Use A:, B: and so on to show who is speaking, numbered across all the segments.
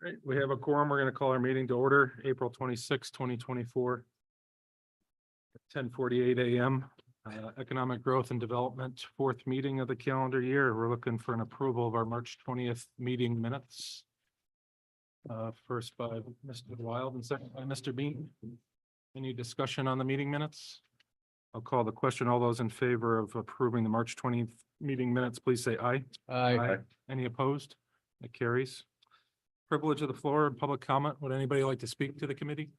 A: Right, we have a quorum. We're going to call our meeting to order, April 26, 2024. 10:48 a.m. Economic Growth and Development, fourth meeting of the calendar year. We're looking for an approval of our March 20th meeting minutes. First by Mr. Wild and second by Mr. Bean. Any discussion on the meeting minutes? I'll call the question. All those in favor of approving the March 20th meeting minutes, please say aye.
B: Aye.
A: Any opposed? That carries. Privilege of the floor and public comment. Would anybody like to speak to the committee?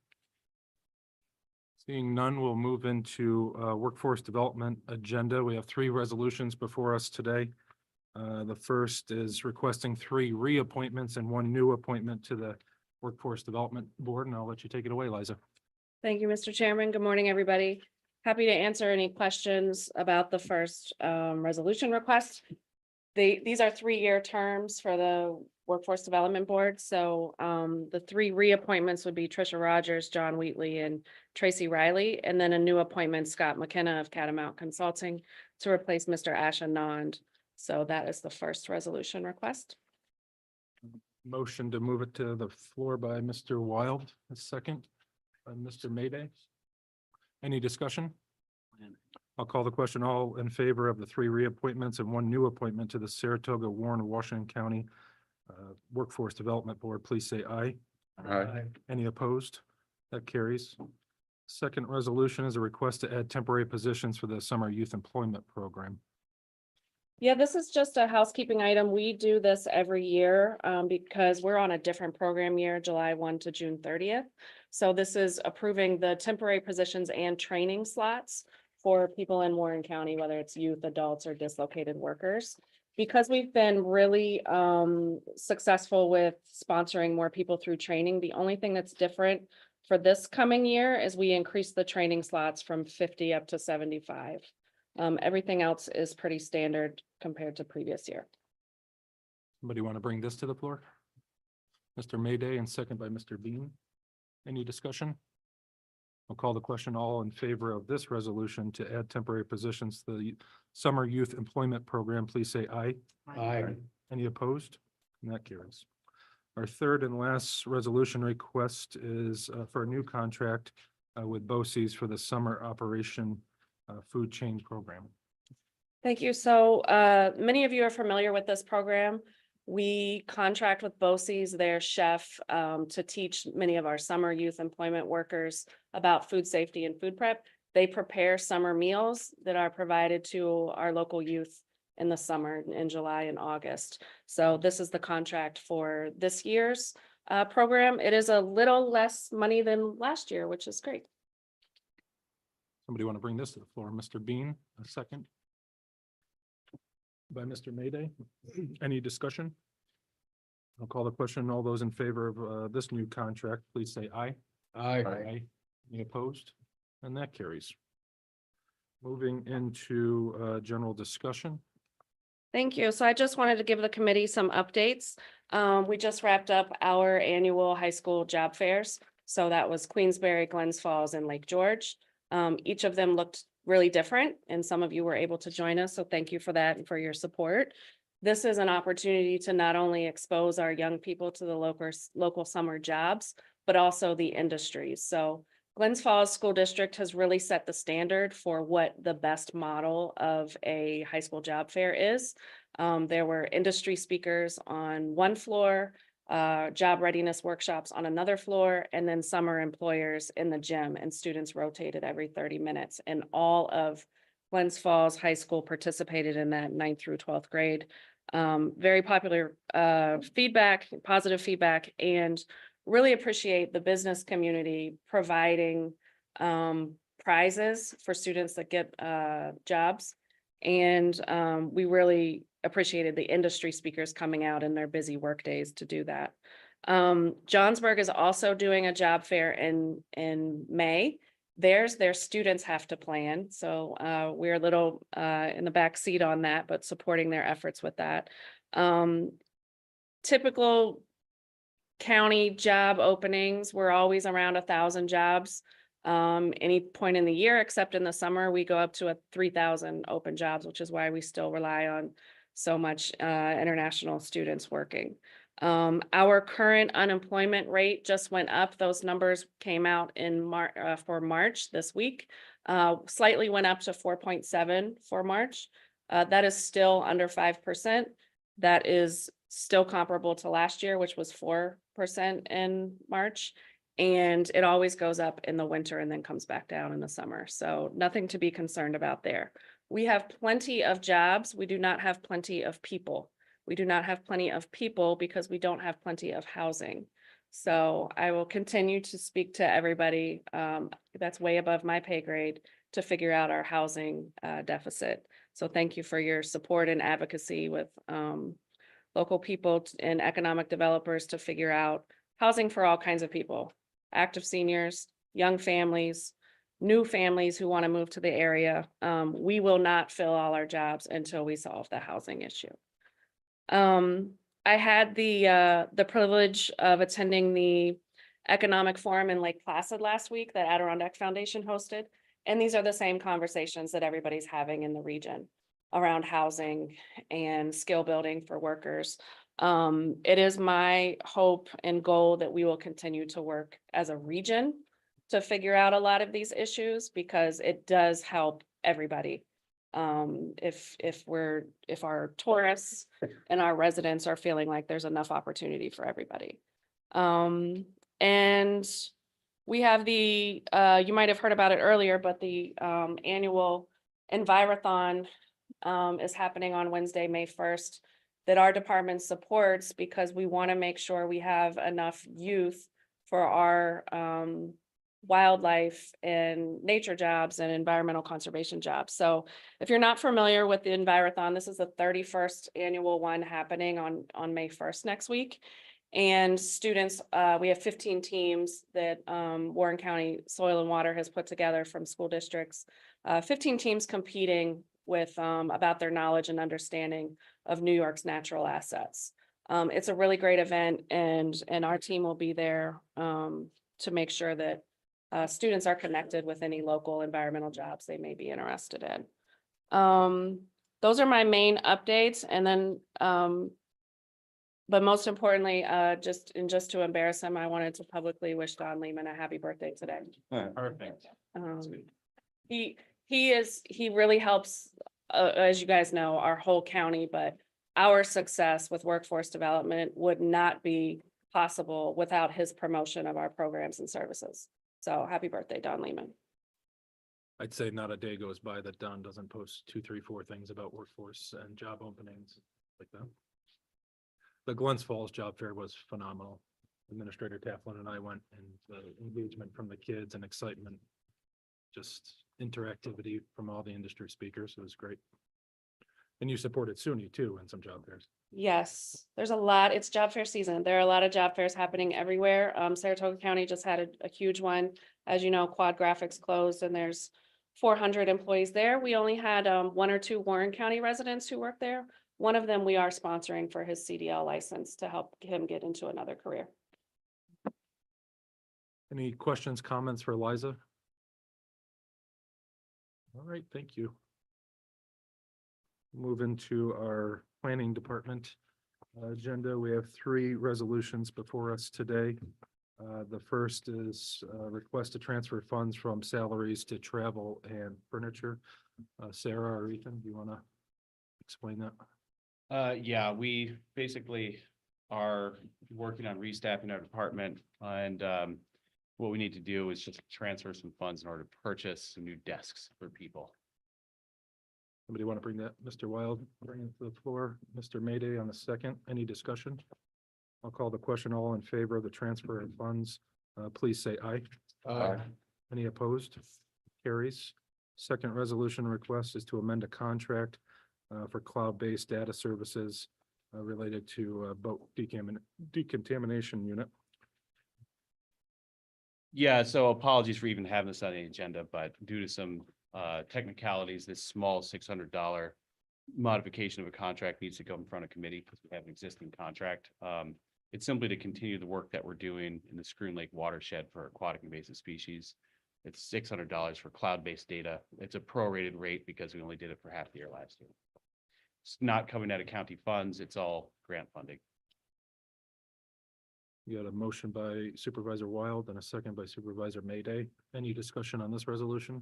A: Seeing none, we'll move into workforce development agenda. We have 3 resolutions before us today. The first is requesting 3 reappointments and 1 new appointment to the Workforce Development Board, and I'll let you take it away, Liza.
C: Thank you, Mr. Chairman. Good morning, everybody. Happy to answer any questions about the first resolution request. These are 3-year terms for the Workforce Development Board. So the 3 reappointments would be Tricia Rogers, John Wheatley, and Tracy Riley, and then a new appointment, Scott McKenna of Catamount Consulting, to replace Mr. Ash Anand. So that is the first resolution request.
A: Motion to move it to the floor by Mr. Wild, a second by Mr. Mayday. Any discussion? I'll call the question. All in favor of the 3 reappointments and 1 new appointment to the Saratoga, Warren, Washington County Workforce Development Board, please say aye.
B: Aye.
A: Any opposed? That carries. Second resolution is a request to add temporary positions for the Summer Youth Employment Program.
C: Yeah, this is just a housekeeping item. We do this every year because we're on a different program year, July 1 to June 30th. So this is approving the temporary positions and training slots for people in Warren County, whether it's youth, adults, or dislocated workers. Because we've been really successful with sponsoring more people through training, the only thing that's different for this coming year is we increased the training slots from 50 up to 75. Everything else is pretty standard compared to previous year.
A: Somebody want to bring this to the floor? Mr. Mayday and second by Mr. Bean. Any discussion? I'll call the question. All in favor of this resolution to add temporary positions to the Summer Youth Employment Program, please say aye.
B: Aye.
A: Any opposed? And that carries. Our third and last resolution request is for a new contract with BOS for the Summer Operation Food Chain Program.
C: Thank you. So many of you are familiar with this program. We contract with BOS, their chef, to teach many of our summer youth employment workers about food safety and food prep. They prepare summer meals that are provided to our local youth in the summer, in July and August. So this is the contract for this year's program. It is a little less money than last year, which is great.
A: Somebody want to bring this to the floor? Mr. Bean, a second. By Mr. Mayday. Any discussion? I'll call the question. All those in favor of this new contract, please say aye.
B: Aye.
A: Any opposed? And that carries. Moving into general discussion.
C: Thank you. So I just wanted to give the committee some updates. We just wrapped up our annual high school job fairs. So that was Queensbury, Glens Falls, and Lake George. Each of them looked really different, and some of you were able to join us. So thank you for that and for your support. This is an opportunity to not only expose our young people to the local summer jobs, but also the industries. So Glens Falls School District has really set the standard for what the best model of a high school job fair is. There were industry speakers on one floor, job readiness workshops on another floor, and then summer employers in the gym, and students rotated every 30 minutes. And all of Glens Falls High School participated in that 9th through 12th grade. Very popular feedback, positive feedback, and really appreciate the business community providing prizes for students that get jobs. And we really appreciated the industry speakers coming out in their busy work days to do that. Johnsburg is also doing a job fair in May. Their students have to plan. So we're a little in the back seat on that, but supporting their efforts with that. Typical county job openings, we're always around 1,000 jobs. Any point in the year, except in the summer, we go up to 3,000 open jobs, which is why we still rely on so much international students working. Our current unemployment rate just went up. Those numbers came out in for March this week. Slightly went up to 4.7 for March. That is still under 5%. That is still comparable to last year, which was 4% in March. And it always goes up in the winter and then comes back down in the summer. So nothing to be concerned about there. We have plenty of jobs. We do not have plenty of people. We do not have plenty of people because we don't have plenty of housing. So I will continue to speak to everybody that's way above my pay grade to figure out our housing deficit. So thank you for your support and advocacy with local people and economic developers to figure out housing for all kinds of people, active seniors, young families, new families who want to move to the area. We will not fill all our jobs until we solve the housing issue. I had the privilege of attending the economic forum in Lake Placid last week that Adirondack Foundation hosted. And these are the same conversations that everybody's having in the region around housing and skill building for workers. It is my hope and goal that we will continue to work as a region to figure out a lot of these issues because it does help everybody. If our tourists and our residents are feeling like there's enough opportunity for everybody. And we have the, you might have heard about it earlier, but the annual Envirothon is happening on Wednesday, May 1st, that our department supports because we want to make sure we have enough youth for our wildlife and nature jobs and environmental conservation jobs. So if you're not familiar with the Envirothon, this is the 31st annual one happening on May 1st next week. And students, we have 15 teams that Warren County Soil and Water has put together from school districts, 15 teams competing with about their knowledge and understanding of New York's natural assets. It's a really great event, and our team will be there to make sure that students are connected with any local environmental jobs they may be interested in. Those are my main updates. And then, but most importantly, just to embarrass him, I wanted to publicly wish Don Lehman a happy birthday today.
A: Perfect.
C: He really helps, as you guys know, our whole county, but our success with workforce development would not be possible without his promotion of our programs and services. So happy birthday, Don Lehman.
A: I'd say not a day goes by that Don doesn't post 2, 3, 4 things about workforce and job openings like that. The Glens Falls Job Fair was phenomenal. Administrator Taflin and I went, and the engagement from the kids and excitement, just interactivity from all the industry speakers. It was great. And you supported SUNY too in some job fairs.
C: Yes, there's a lot. It's job fair season. There are a lot of job fairs happening everywhere. Saratoga County just had a huge one. As you know, Quad Graphics closed and there's 400 employees there. We only had 1 or 2 Warren County residents who work there. One of them we are sponsoring for his CDL license to help him get into another career.
A: Any questions, comments for Liza? All right, thank you. Move into our planning department agenda. We have 3 resolutions before us today. The first is a request to transfer funds from salaries to travel and furniture. Sarah or Ethan, do you want to explain that?
B: Yeah, we basically are working on restaffing our department, and what we need to do is just transfer some funds in order to purchase some new desks for people.
A: Somebody want to bring that, Mr. Wild, bring it to the floor? Mr. Mayday on the second. Any discussion? I'll call the question. All in favor of the transfer of funds, please say aye.
B: Aye.
A: Any opposed? Carries. Second resolution request is to amend a contract for cloud-based data services related to boat decontamination unit.
B: Yeah, so apologies for even having this on the agenda, but due to some technicalities, this small $600 modification of a contract needs to go in front of committee because we have an existing contract. It's simply to continue the work that we're doing in the Scroon Lake watershed for aquatic invasive species. It's $600 for cloud-based data. It's a prorated rate because we only did it for half the year last year. It's not coming out of county funds. It's all grant funding.
A: You got a motion by Supervisor Wild and a second by Supervisor Mayday. Any discussion on this resolution?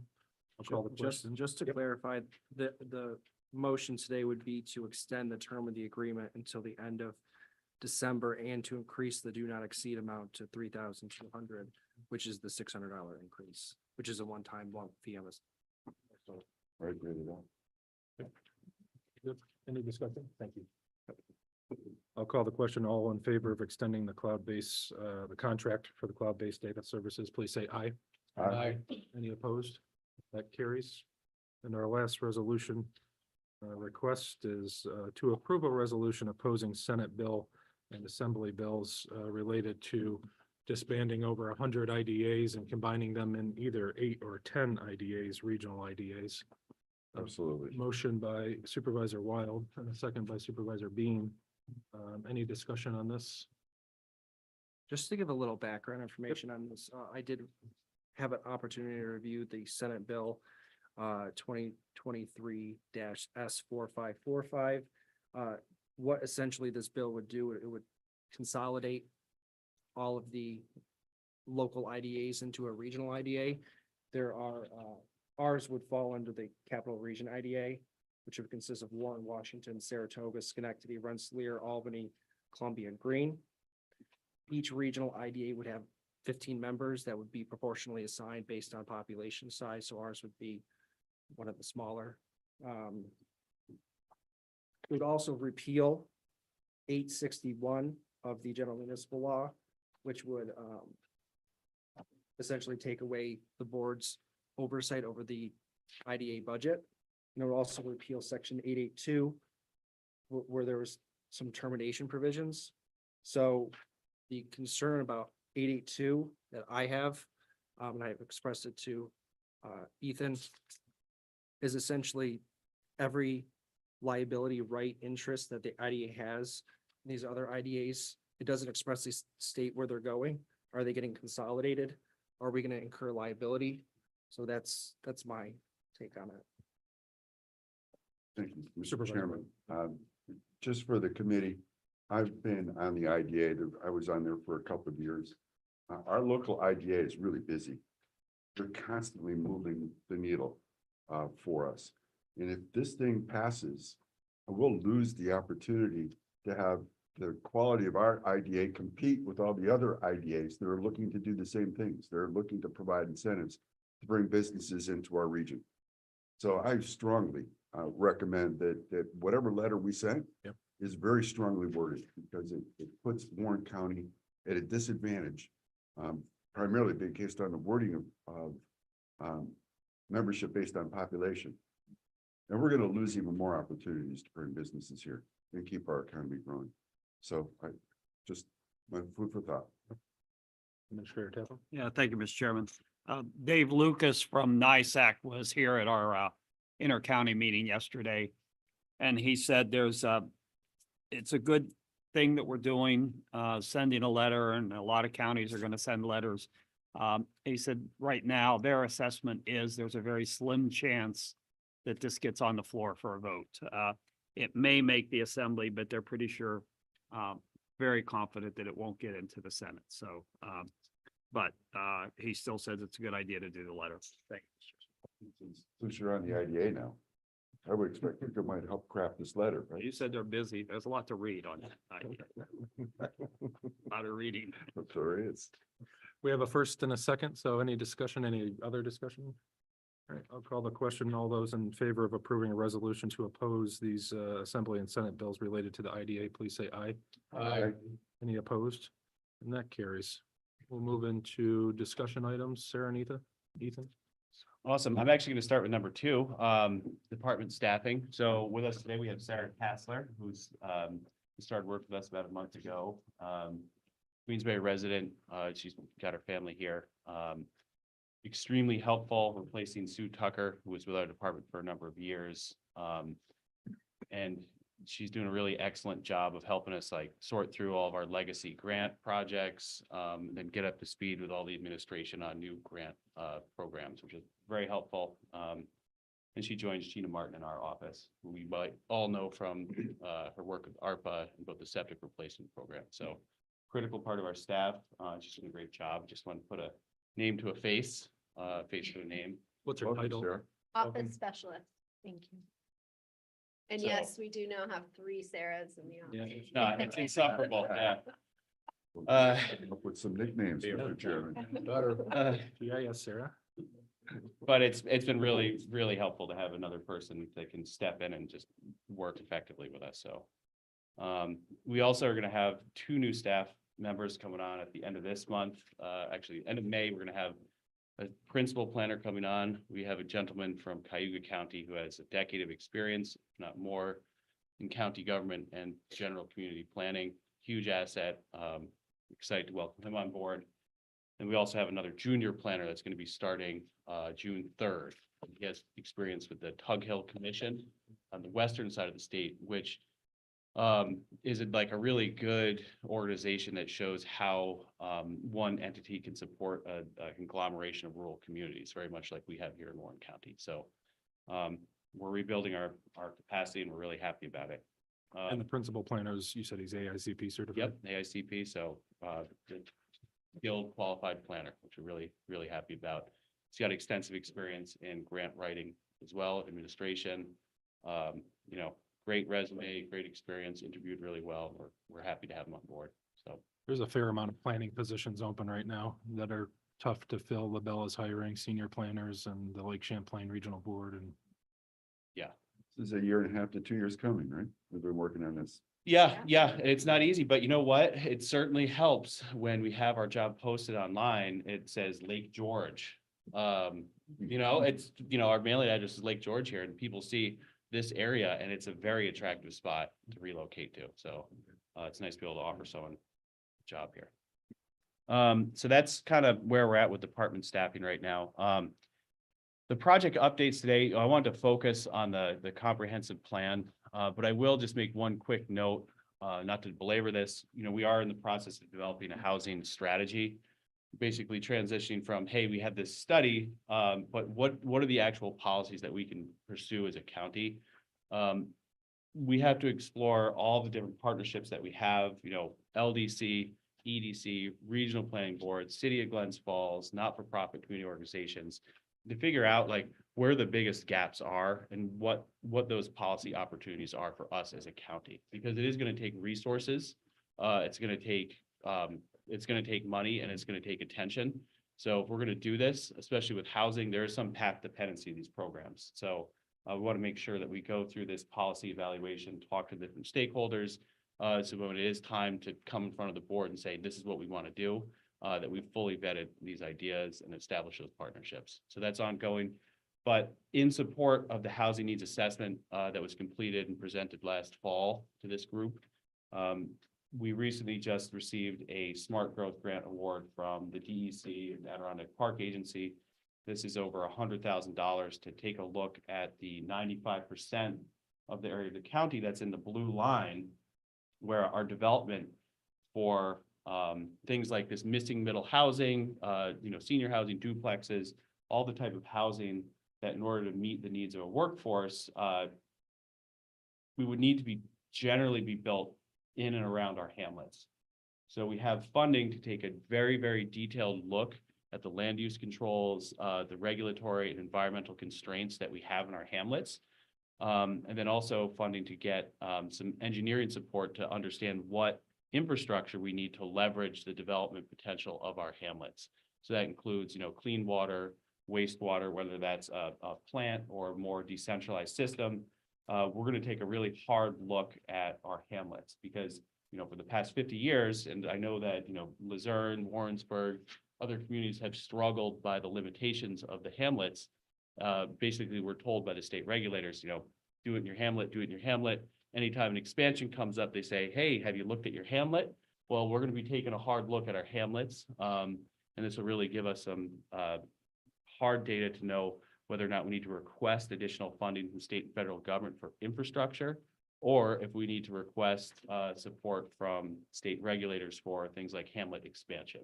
A: I'll call the question.
D: Just to clarify, the motion today would be to extend the term of the agreement until the end of December and to increase the do not exceed amount to 3,200, which is the $600 increase, which is a one-time lump fee on this.
E: Right, ready to go.
A: Good. Any discussion? Thank you. I'll call the question. All in favor of extending the cloud-based, the contract for the cloud-based data services, please say aye.
E: Aye.
A: Any opposed? That carries. And our last resolution request is to approve a resolution opposing Senate bill and Assembly bills related to disbanding over 100 IDAs and combining them in either 8 or 10 IDAs, regional IDAs.
E: Absolutely.
A: Motion by Supervisor Wild and a second by Supervisor Bean. Any discussion on this?
D: Just to give a little background information on this, I did have an opportunity to review the Senate Bill 2023-S4545. What essentially this bill would do, it would consolidate all of the local IDAs into a regional IDA. There are, ours would fall under the Capital Region IDA, which would consist of Warren, Washington, Saratoga, Schenectady, Rensselaer, Albany, Columbia, and Greene. Each regional IDA would have 15 members that would be proportionally assigned based on population size, so ours would be one of the smaller. It would also repeal 861 of the general municipal law, which would essentially take away the board's oversight over the IDA budget. And it would also repeal section 882, where there was some termination provisions. So the concern about 882 that I have, and I've expressed it to Ethan, is essentially every liability right interest that the IDA has in these other IDAs. It doesn't expressly state where they're going. Are they getting consolidated? Are we going to incur liability? So that's my take on it.
E: Thank you, Mr.
A: Supervisor.
E: Chairman. Just for the committee, I've been on the IDA. I was on there for a couple of years. Our local IDA is really busy. They're constantly moving the needle for us. And if this thing passes, we'll lose the opportunity to have the quality of our IDA compete with all the other IDAs that are looking to do the same things. They're looking to provide incentives to bring businesses into our region. So I strongly recommend that whatever letter we send is very strongly worded, because it puts Warren County at a disadvantage, primarily based on the wording of membership based on population. And we're going to lose even more opportunities to bring businesses here and keep our economy growing. So I just, my food for thought.
A: Administrator Taylor?
F: Yeah, thank you, Mr. Chairman. Dave Lucas from NISAC was here at our inter-county meeting yesterday. And he said it's a good thing that we're doing, sending a letter, and a lot of counties are going to send letters. He said right now their assessment is there's a very slim chance that this gets on the floor for a vote. It may make the assembly, but they're pretty sure, very confident that it won't get into the Senate. So, but he still says it's a good idea to do the letter. Thank you.
E: Since you're on the IDA now, I would expect you might help craft this letter, right?
F: You said they're busy. There's a lot to read on it. A lot of reading.
E: There is.
A: We have a first and a second, so any discussion, any other discussion? All right, I'll call the question. All those in favor of approving a resolution to oppose these Assembly and Senate bills related to the IDA, please say aye.
E: Aye.
A: Any opposed? And that carries. We'll move into discussion items. Sarah and Ethan?
B: Awesome. I'm actually going to start with number 2, department staffing. So with us today, we have Sarah Kassler, who's started work with us about a month ago. Queensbury resident. She's got her family here. Extremely helpful, replacing Sue Tucker, who was with our department for a number of years. And she's doing a really excellent job of helping us sort through all of our legacy grant projects, and then get up to speed with all the administration on new grant programs, which is very helpful. And she joins Gina Martin in our office, who we might all know from her work with ARPA and both the septic replacement program. So critical part of our staff, just doing a great job. Just want to put a name to a face, face to a name.
A: What's her
E: Welcome,
A: title?
E: Sarah.
A: Welcome.
G: Office specialist, thank you. And
B: So-
G: yes, we do now have 3 Sarahs in the
A: Yeah.
G: office.
B: No, it's insufferable, yeah. Uh,
E: Come up with some nicknames, Mr. Chairman.
A: Daughter.
B: Uh,
A: Yeah, yes, Sarah.
B: But it's been really, really helpful to have another person that can step in and just work effectively with us, so. We also are gonna have 2 new staff members coming on at the end of this month. Actually, end of May, we're gonna have a principal planner coming on. We have a gentleman from Cayuga County who has a decade of experience, if not more, in county government and general community planning. Huge asset. Excited to welcome him on board. And we also have another junior planner that's going to be starting June 3rd. He has experience with the Tug Hill Commission on the western side of the state, which is like a really good organization that shows how one entity can support a conglomeration of rural communities, very much like we have here in Warren County. So we're rebuilding our capacity and we're really happy about it.
A: And the principal planners, you said he's AICP certified?
B: Yep, AICP, so the skilled qualified planner, which we're really, really happy about. He's got extensive experience in grant writing as well, administration. You know, great resume, great experience, interviewed really well. We're happy to have him on board, so.
A: There's a fair amount of planning positions open right now that are tough to fill. LaBelle is hiring senior planners and the Lake Champlain Regional Board and
E: This is a year and a half to 2 years coming, right? We've been working on this.
B: Yeah, it's not easy, but you know what? It certainly helps when we have our job posted online. It says Lake George. You know, it's, you know, our mailing address is Lake George here and people see this area and it's a very attractive spot to relocate to. So it's nice to be able to offer someone a job here. So that's kind of where we're at with department staffing right now. The project updates today, I wanted to focus on the comprehensive plan, but I will just make one quick note, not to belabor this. You know, we are in the process of developing a housing strategy, basically transitioning from, hey, we have this study, but what are the actual policies that we can pursue as a county? We have to explore all the different partnerships that we have, you know, LDC, EDC, regional planning boards, city of Glens Falls, not-for-profit community organizations, to figure out like where the biggest gaps are and what those policy opportunities are for us as a county, because it is going to take resources. It's going to take money and it's going to take attention. So if we're going to do this, especially with housing, there is some path dependency in these programs. So we want to make sure that we go through this policy evaluation, talk to different stakeholders. So when it is time to come in front of the board and say, this is what we want to do, that we've fully vetted these ideas and established those partnerships. So that's ongoing. But in support of the housing needs assessment that was completed and presented last fall to this group, we recently just received a Smart Growth Grant Award from the DEC and Adirondack Park Agency. This is over $100,000 to take a look at the 95% of the area of the county that's in the blue line, where our development for things like this missing middle housing, you know, senior housing, duplexes, all the type of housing that in order to meet the needs of a workforce, we would need to generally be built in and around our hamlets. So we have funding to take a very, very detailed look at the land use controls, the regulatory and environmental constraints that we have in our hamlets. And then also funding to get some engineering support to understand what infrastructure we need to leverage the development potential of our hamlets. So that includes, you know, clean water, wastewater, whether that's a plant or more decentralized system. We're going to take a really hard look at our hamlets because, you know, for the past 50 years, and I know that, you know, Luzerne, Warrensburg, other communities have struggled by the limitations of the hamlets. Basically, we're told by the state regulators, you know, do it in your hamlet, do it in your hamlet. Anytime an expansion comes up, they say, hey, have you looked at your hamlet? Well, we're going to be taking a hard look at our hamlets. And this will really give us some hard data to know whether or not we need to request additional funding from state and federal government for infrastructure, or if we need to request support from state regulators for things like hamlet expansion.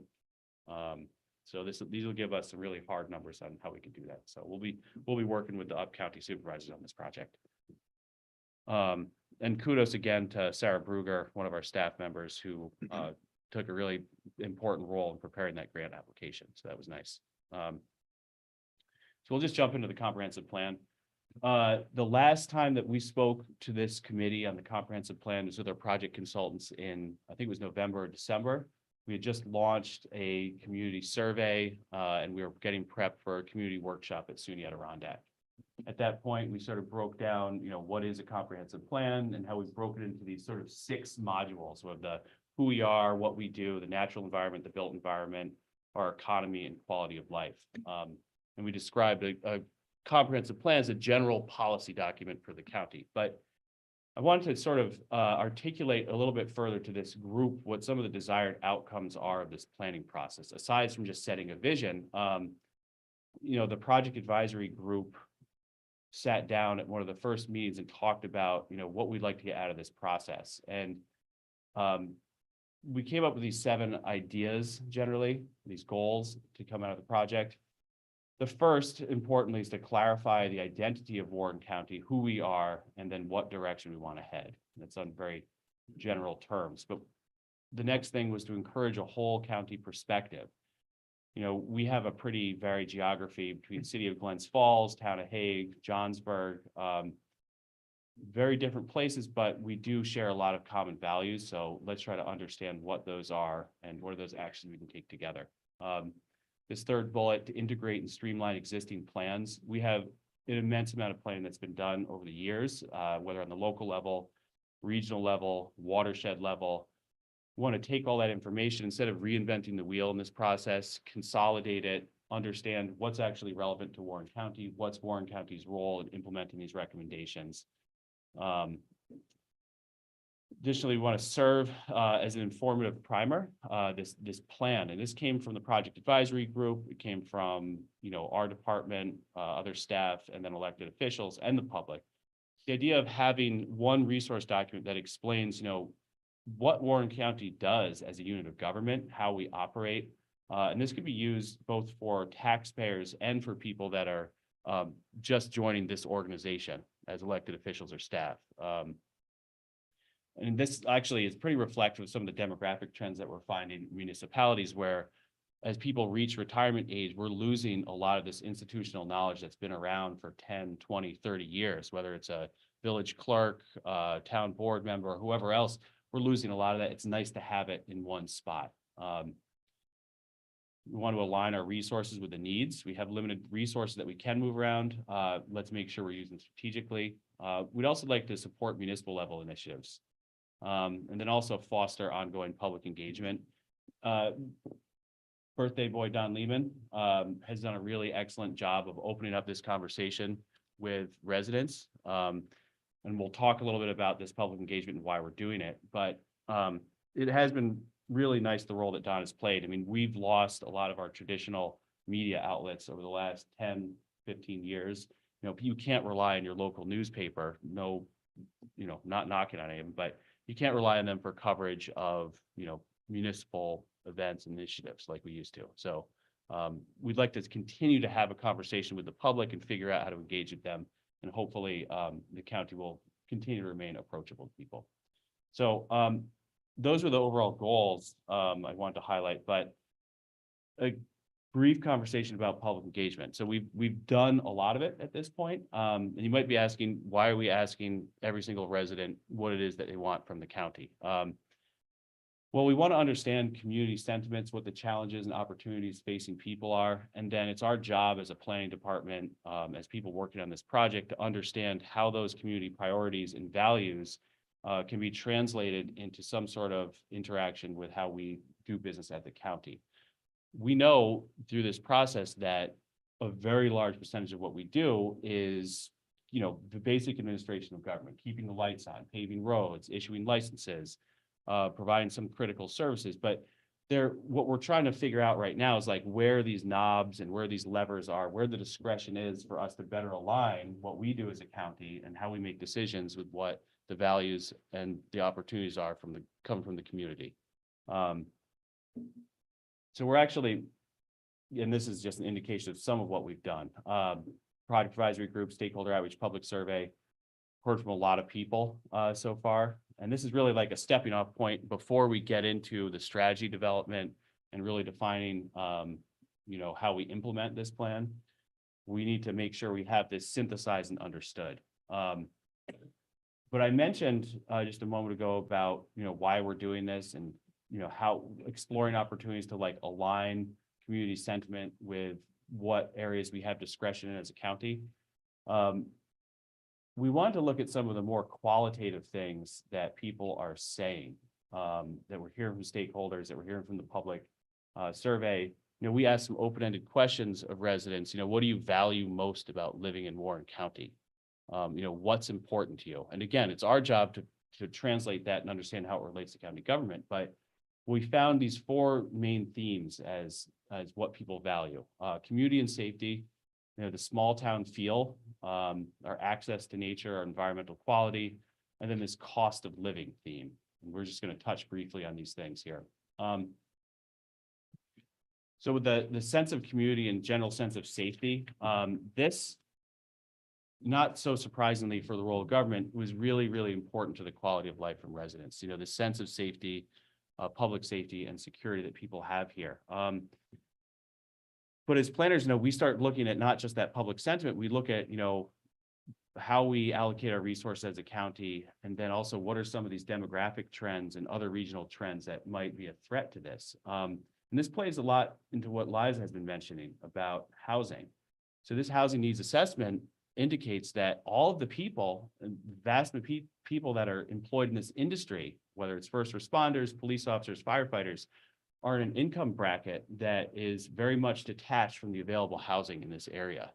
B: So these will give us some really hard numbers on how we can do that. So we'll be working with the up-county supervisors on this project. And kudos again to Sarah Bruger, one of our staff members who took a really important role in preparing that grant application. So that was nice. So we'll just jump into the comprehensive plan. The last time that we spoke to this committee on the comprehensive plan was with our project consultants in, I think it was November or December. We had just launched a community survey, and we were getting prepped for a community workshop at SUNY Adirondack. At that point, we sort of broke down, what is a comprehensive plan and how we broke it into these sort of 6 modules of the who we are, what we do, the natural environment, the built environment, our economy, and quality of life. And we described a comprehensive plan as a general policy document for the county. But I wanted to sort of articulate a little bit further to this group what some of the desired outcomes are of this planning process, aside from just setting a vision. The project advisory group sat down at one of the first meetings and talked about, what we'd like to get out of this process. And we came up with these 7 ideas, generally, these goals to come out of the project. The first, importantly, is to clarify the identity of Warren County, who we are, and then what direction we want to head. That's on very general terms. But the next thing was to encourage a whole county perspective. We have a pretty varied geography between the city of Glens Falls, town of Hague, Johnsburg, very different places, but we do share a lot of common values. So let's try to understand what those are and what are those actions we can take together. This third bullet, to integrate and streamline existing plans. We have an immense amount of planning that's been done over the years, whether on the local level, regional level, watershed level. We want to take all that information, instead of reinventing the wheel in this process, consolidate it, understand what's actually relevant to Warren County, what's Warren County's role in implementing these recommendations. Additionally, we want to serve as an informative primer, this plan, and this came from the project advisory group. It came from our department, other staff, and then elected officials and the public. The idea of having one resource document that explains, what Warren County does as a unit of government, how we operate, and this could be used both for taxpayers and for people that are just joining this organization as elected officials or staff. And this actually is pretty reflective of some of the demographic trends that we're finding in municipalities, where as people reach retirement age, we're losing a lot of this institutional knowledge that's been around for 10, 20, 30 years, whether it's a village clerk, town board member, or whoever else. We're losing a lot of that. It's nice to have it in one spot. We want to align our resources with the needs. We have limited resources that we can move around. Let's make sure we're using strategically. We'd also like to support municipal level initiatives. And then also foster ongoing public engagement. Birthday boy Don Lehman has done a really excellent job of opening up this conversation with residents. And we'll talk a little bit about this public engagement and why we're doing it. But it has been really nice, the role that Don has played. I mean, we've lost a lot of our traditional media outlets over the last 10, 15 years. You can't rely on your local newspaper. No, not knocking on him, but you can't rely on them for coverage of, municipal events and initiatives like we used to. So we'd like to continue to have a conversation with the public and figure out how to engage with them. And hopefully the county will continue to remain approachable to people. So those are the overall goals I wanted to highlight, but a brief conversation about public engagement. So we've done a lot of it at this point. And you might be asking, why are we asking every single resident what it is that they want from the county? Well, we want to understand community sentiments, what the challenges and opportunities facing people are. And then it's our job as a planning department, as people working on this project, to understand how those community priorities and values can be translated into some sort of interaction with how we do business at the county. We know through this process that a very large percentage of what we do is, the basic administration of government, keeping the lights on, paving roads, issuing licenses, providing some critical services. But what we're trying to figure out right now is like where these knobs and where these levers are, where the discretion is for us to better align what we do as a county and how we make decisions with what the values and the opportunities are come from the community. So we're actually, and this is just an indication of some of what we've done. Project advisory group, stakeholder outreach, public survey, heard from a lot of people so far. And this is really like a stepping off point before we get into the strategy development and really defining, how we implement this plan. We need to make sure we have this synthesized and understood. But I mentioned just a moment ago about, why we're doing this and, how exploring opportunities to like align community sentiment with what areas we have discretion in as a county. We wanted to look at some of the more qualitative things that people are saying, that we're hearing from stakeholders, that we're hearing from the public survey. We asked some open-ended questions of residents, what do you value most about living in Warren County? What's important to you? And again, it's our job to translate that and understand how it relates to county government. But we found these four main themes as what people value: community and safety, the small town feel, our access to nature, our environmental quality, and then this cost of living theme. And we're just going to touch briefly on these things here. So with the sense of community and general sense of safety, this, not so surprisingly for the role of government, was really, really important to the quality of life from residents. The sense of safety, public safety and security that people have here. But as planners, we start looking at not just that public sentiment, we look at, how we allocate our resources as a county, and then also what are some of these demographic trends and other regional trends that might be a threat to this. And this plays a lot into what Liza has been mentioning about housing. So this housing needs assessment indicates that all of the people, vast people that are employed in this industry, whether it's first responders, police officers, firefighters, are in an income bracket that is very much detached from the available housing in this area.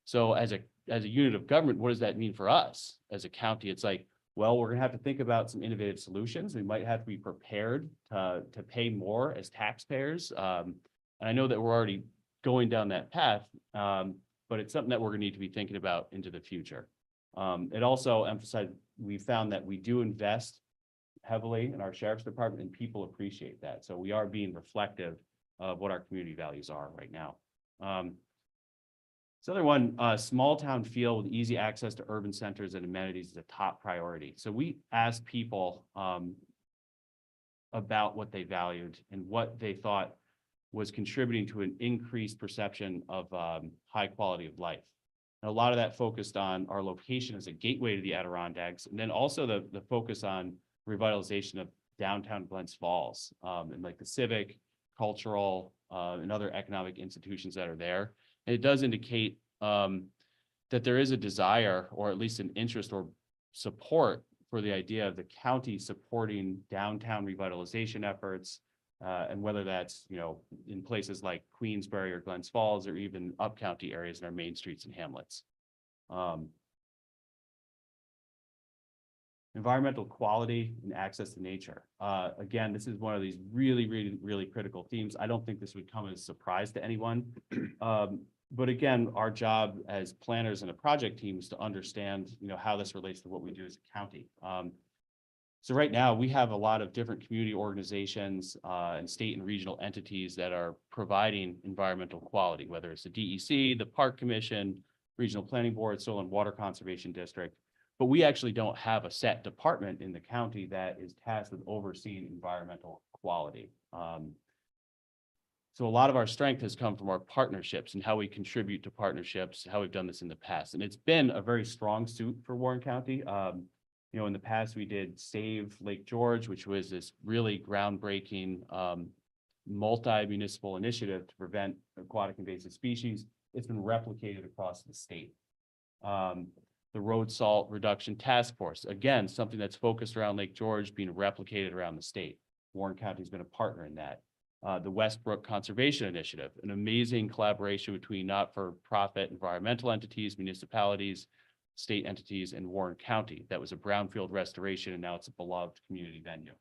B: So as a unit of government, what does that mean for us as a county? It's like, well, we're gonna have to think about some innovative solutions. We might have to be prepared to pay more as taxpayers. And I know that we're already going down that path, but it's something that we're gonna need to be thinking about into the future. It also emphasized, we found that we do invest heavily in our sheriff's department and people appreciate that. So we are being reflective of what our community values are right now. This other one, small town feel with easy access to urban centers and amenities is a top priority. So we asked people about what they valued and what they thought was contributing to an increased perception of high quality of life. And a lot of that focused on our location as a gateway to the Adirondacks, and then also the focus on revitalization of downtown Glens Falls, and like the civic, cultural, and other economic institutions that are there. And it does indicate that there is a desire, or at least an interest or support for the idea of the county supporting downtown revitalization efforts, and whether that's, in places like Queensbury or Glens Falls, or even up-county areas in our main streets and hamlets. Environmental quality and access to nature. Again, this is one of these really, really, really critical themes. I don't think this would come as a surprise to anyone. But again, our job as planners and a project team is to understand, how this relates to what we do as a county. So right now we have a lot of different community organizations and state and regional entities that are providing environmental quality, whether it's the DEC, the Park Commission, Regional Planning Board, Soil and Water Conservation District. But we actually don't have a set department in the county that is tasked with overseeing environmental quality. So a lot of our strength has come from our partnerships and how we contribute to partnerships, how we've done this in the past. And it's been a very strong suit for Warren County. In the past, we did Save Lake George, which was this really groundbreaking multi-municipal initiative to prevent aquatic invasive species. It's been replicated across the state. The Road Salt Reduction Task Force, again, something that's focused around Lake George being replicated around the state. Warren County has been a partner in that. The Westbrook Conservation Initiative, an amazing collaboration between not-for-profit environmental entities, municipalities, state entities, and Warren County. That was a brownfield restoration, and now it's a beloved community venue.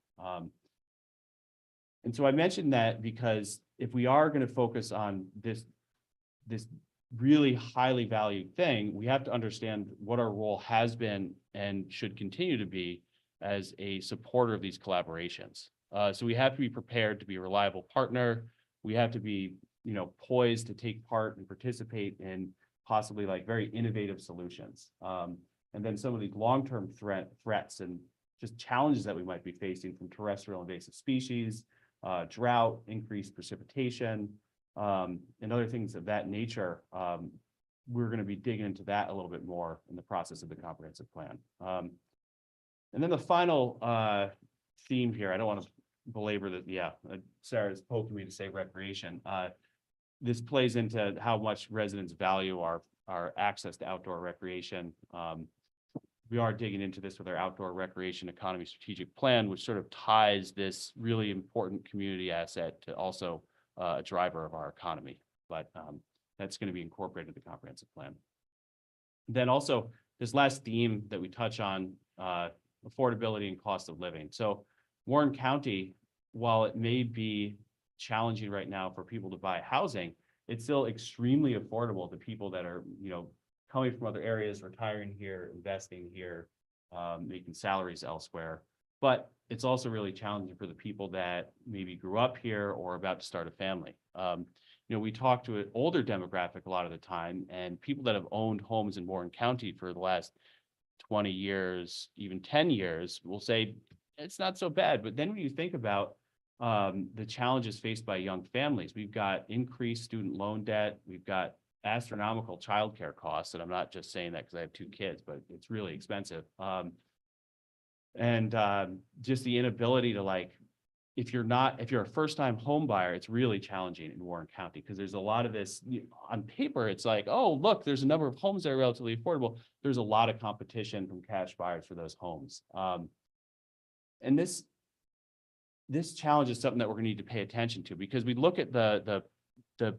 B: And so I mentioned that because if we are going to focus on this really highly valued thing, we have to understand what our role has been and should continue to be as a supporter of these collaborations. So we have to be prepared to be a reliable partner. We have to be, poised to take part and participate in possibly like very innovative solutions. And then some of these long-term threats and just challenges that we might be facing from terrestrial invasive species, drought, increased precipitation, and other things of that nature. We're going to be digging into that a little bit more in the process of the comprehensive plan. And then the final theme here, I don't want to belabor that. Yeah, Sarah's poking me to say recreation. This plays into how much residents value our access to outdoor recreation. We are digging into this with our outdoor recreation economy strategic plan, which sort of ties this really important community asset to also a driver of our economy. But that's going to be incorporated in the comprehensive plan. Then also this last theme that we touch on, affordability and cost of living. So Warren County, while it may be challenging right now for people to buy housing, it's still extremely affordable to people that are, coming from other areas, retiring here, investing here, making salaries elsewhere. But it's also really challenging for the people that maybe grew up here or about to start a family. We talk to an older demographic a lot of the time, and people that have owned homes in Warren County for the last 20 years, even 10 years, will say it's not so bad. But then when you think about the challenges faced by young families, we've got increased student loan debt, we've got astronomical childcare costs, and I'm not just saying that because I have 2 kids, but it's really expensive. And just the inability to if you're a first-time home buyer, it's really challenging in Warren County because there's a lot of this on paper. It's like, oh, look, there's a number of homes that are relatively affordable. There's a lot of competition from cash buyers for those homes. And this challenge is something that we're going to need to pay attention to because we look at the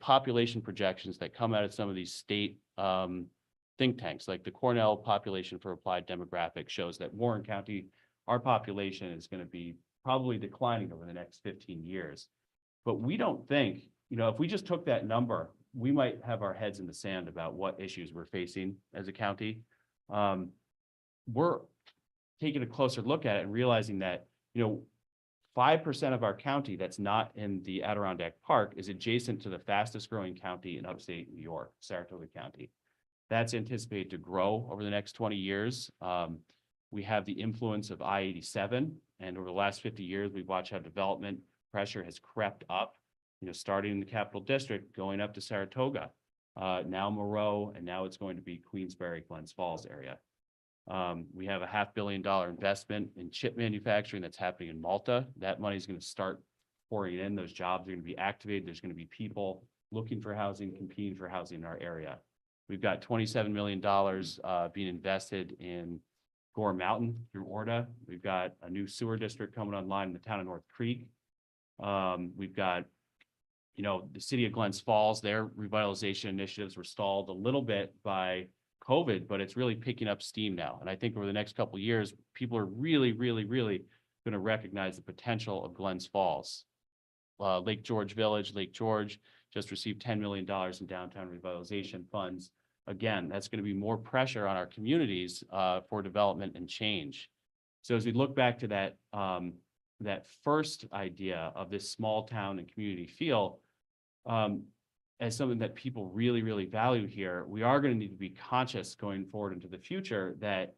B: population projections that come out of some of these state think tanks, like the Cornell Population for Applied Demographics shows that Warren County, our population is going to be probably declining over the next 15 years. But we don't think, if we just took that number, we might have our heads in the sand about what issues we're facing as a county. We're taking a closer look at it and realizing that, 5% of our county that's not in the Adirondack Park is adjacent to the fastest growing county in upstate New York, Saratoga County. That's anticipated to grow over the next 20 years. We have the influence of I-87, and over the last 50 years, we've watched how development pressure has crept up, starting in the Capital District, going up to Saratoga, now Moreau, and now it's going to be Queensbury, Glens Falls area. We have a $500 million investment in chip manufacturing that's happening in Malta. That money is going to start pouring in. Those jobs are going to be activated. There's going to be people looking for housing, competing for housing in our area. We've got $27 million being invested in Gore Mountain through ORDA. We've got a new sewer district coming online in the town of North Creek. We've got, the city of Glens Falls, their revitalization initiatives were stalled a little bit by COVID, but it's really picking up steam now. And I think over the next couple of years, people are really, really, really going to recognize the potential of Glens Falls. Lake George Village, Lake George just received $10 million in downtown revitalization funds. Again, that's going to be more pressure on our communities for development and change. So as we look back to that first idea of this small town and community feel, as something that people really, really value here, we are going to need to be conscious going forward into the future that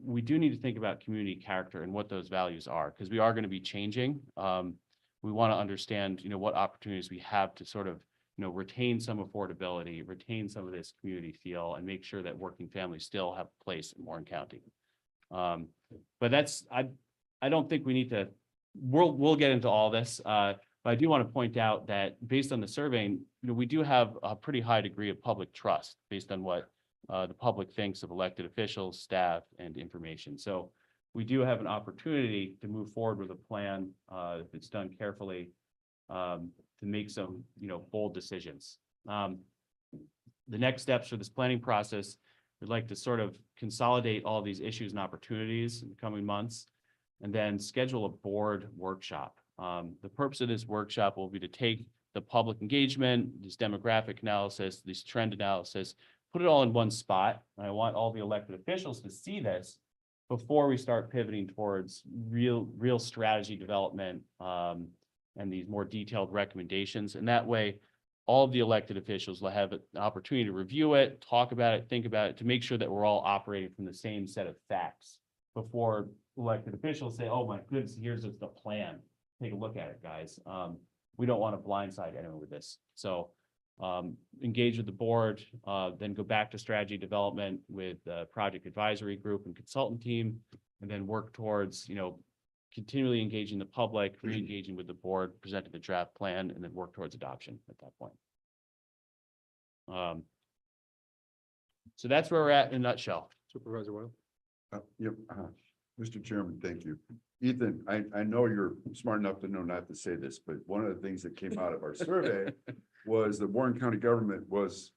B: we do need to think about community character and what those values are, because we are going to be changing. We want to understand, what opportunities we have to sort of, retain some affordability, retain some of this community feel, and make sure that working families still have a place in Warren County. But I don't think we need to, we'll get into all this. But I do want to point out that based on the surveying, we do have a pretty high degree of public trust based on what the public thinks of elected officials, staff, and information. So we do have an opportunity to move forward with a plan, if it's done carefully, to make some, bold decisions. The next steps for this planning process, we'd like to sort of consolidate all these issues and opportunities in the coming months, and then schedule a board workshop. The purpose of this workshop will be to take the public engagement, this demographic analysis, this trend analysis, put it all in one spot. And I want all the elected officials to see this before we start pivoting towards real strategy development, and these more detailed recommendations. And that way, all of the elected officials will have an opportunity to review it, talk about it, think about it, to make sure that we're all operating from the same set of facts before elected officials say, oh my goodness, here's just the plan. Take a look at it, guys. We don't want to blindside anyone with this. So engage with the board, then go back to strategy development with the project advisory group and consultant team, and then work towards, continually engaging the public, re-engaging with the board, presenting the draft plan, and then work towards adoption at that point. So that's where we're at in a nutshell.
A: Supervisor Wild?
E: Yep, Mr. Chairman, thank you. Ethan, I know you're smart enough to know not to say this, but one of the things that came out of our survey was that Warren County government was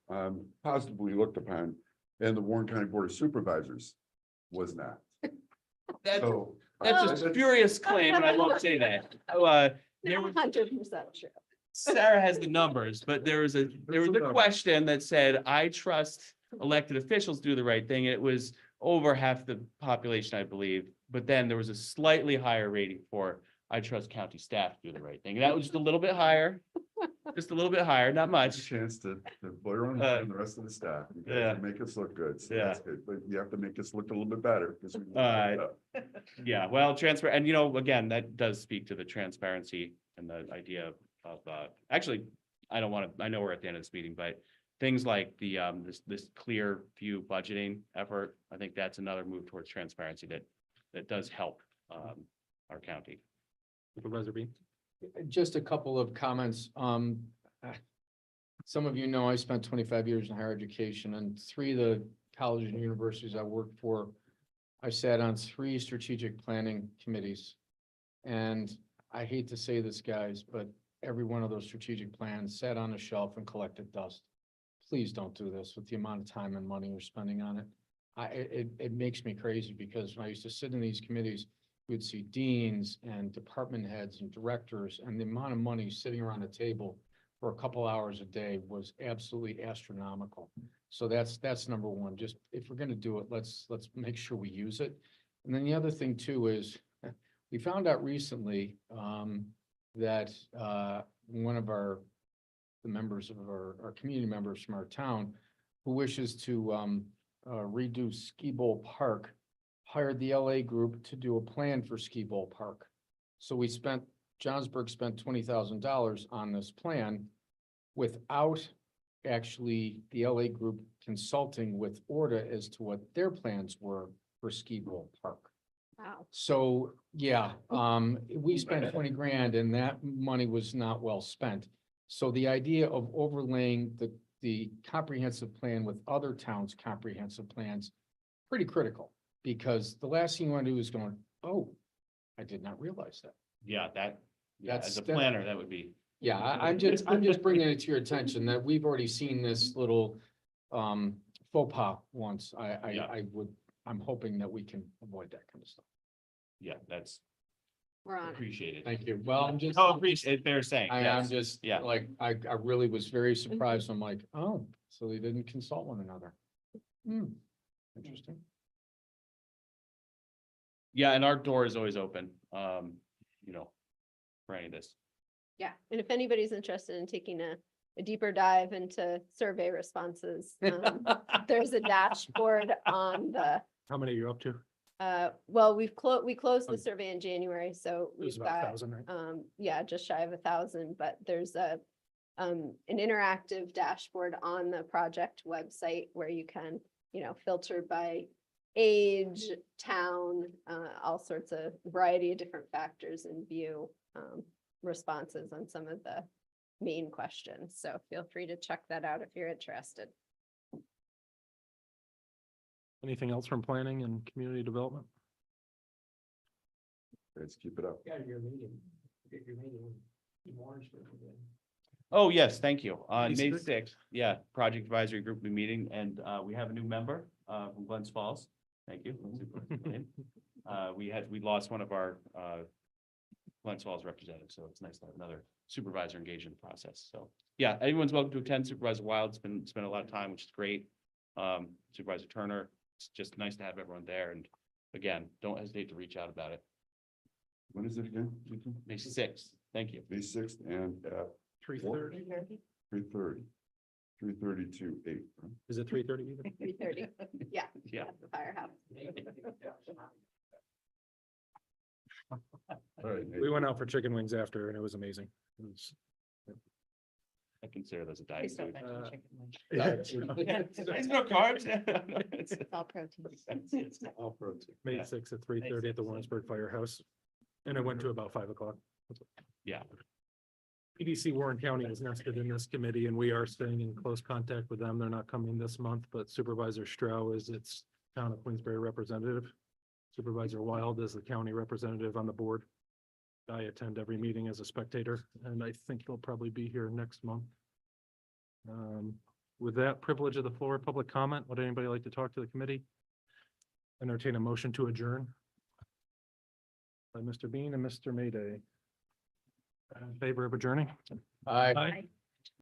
E: positively looked upon, and the Warren County Board of Supervisors was not.
B: That's,
E: So
B: that's a spurious claim, and I won't say that. There was,
G: 100% true.
B: Sarah has the numbers, but there was a question that said, I trust elected officials do the right thing. And it was over half the population, I believe. But then there was a slightly higher rating for, I trust county staff do the right thing. And that was just a little bit higher, not much.
E: chance to blow your own horn and the rest of the staff. You guys
B: Yeah.
E: Make us look good. So
B: Yeah.
E: that's good, but you have to make us look a little bit better. 'Cause we-
B: Yeah, well, and again, that does speak to the transparency and the idea of, actually, I know we're at the end of this meeting, but things like the, this clear view budgeting effort, I think that's another move towards transparency that does help, our county.
A: Supervisor Bean?
H: Just a couple of comments. Some of you know I spent 25 years in higher education, and 3 of the colleges and universities I worked for, I sat on 3 strategic planning committees. And I hate to say this, guys, but every one of those strategic plans sat on a shelf and collected dust. Please don't do this with the amount of time and money you're spending on it. It makes me crazy, because when I used to sit in these committees, we'd see deans and department heads and directors, and the amount of money sitting around a table for a couple hours a day was absolutely astronomical. So that's number one. Just if we're gonna do it, let's make sure we use it. And then the other thing too is, we found out recently that one of the members of our community members from our town, who wishes to redo Ski Bowl Park, hired the LA group to do a plan for Ski Bowl Park. So Johnsburg spent $20,000 on this plan without actually the LA group consulting with Orta as to what their plans were for Ski Bowl Park.
G: Wow.
H: So, yeah, we spent 20 grand and that money was not well spent. So the idea of overlaying the comprehensive plan with other towns' comprehensive plans, pretty critical, because the last thing you want to do is going, oh, I did not realize that.
B: Yeah, as a
H: That's-
B: planner, that would be,
H: Yeah, I'm just bringing it to your attention that we've already seen this little faux pas once.
B: Yeah.
H: I'm hoping that we can avoid that kind of stuff.
B: yeah, that's
G: We're on it.
B: appreciated.
H: Thank you. Well, I'm just.
B: Oh, appreciate, fair saying.
H: I'm
B: yes.
H: just,
B: yeah.
H: like, I really was very surprised. I'm like, oh, so they didn't consult one another. Interesting.
B: Yeah, and our door is always open, for any of this.
G: Yeah, and if anybody's interested in taking a deeper dive into survey responses, there's a dashboard on the,
A: How many are you up to?
G: well, we closed the survey in January, so
A: It was
G: we've
A: about
G: got,
A: 1,000, right?
G: yeah, just shy of 1,000, but there's an interactive dashboard on the project website where you can, filter by age, town, all sorts of variety of different factors, and view responses on some of the main questions. So feel free to check that out if you're interested.
A: Anything else from planning and community development?
E: Let's keep it up.
B: Oh, yes, thank you. On
A: May
B: May
A: 6th?
B: 6th, yeah, Project Advisory Group will be meeting, and we have a new member from Glens Falls. Thank you. We lost one of our Glens Falls representatives, so it's nice to have another supervisor engaged in the process. So, yeah, everyone's welcome to attend. Supervisor Wild spent a lot of time, which is great. Supervisor Turner, it's just nice to have everyone there. And again, don't hesitate to reach out about it.
E: When is it again?
B: May 6th. Thank you.
E: May 6th and at
A: 3:30?
E: 3:30 to 8. right?
A: Is it 3:30 even?
G: 3:30, yeah,
B: Yeah.
G: at the firehouse.
E: All right, Nate.
A: We went out for chicken wings after and it was amazing. It was-
B: I consider those a diet food.
A: Yeah.
B: There's no carbs. It's-
G: All protein.
E: All protein.
A: May
B: Yeah.
A: 6th at 3:30 at the Warrensburg Firehouse. And it went to about 5 o'clock.
B: Yeah.
A: PDC Warren County is nested in this committee and we are staying in close contact with them. They're not coming this month, but Supervisor Stroh is its town of Queensbury representative. Supervisor Wild is the county representative on the board. I attend every meeting as a spectator and I think he'll probably be here next month. With that privilege of the floor, public comment, would anybody like to talk to the committee? Entertain a motion to adjourn. By Mr. Bean and Mr. Mayday. In favor of adjourning?
H: Aye.
A: Aye.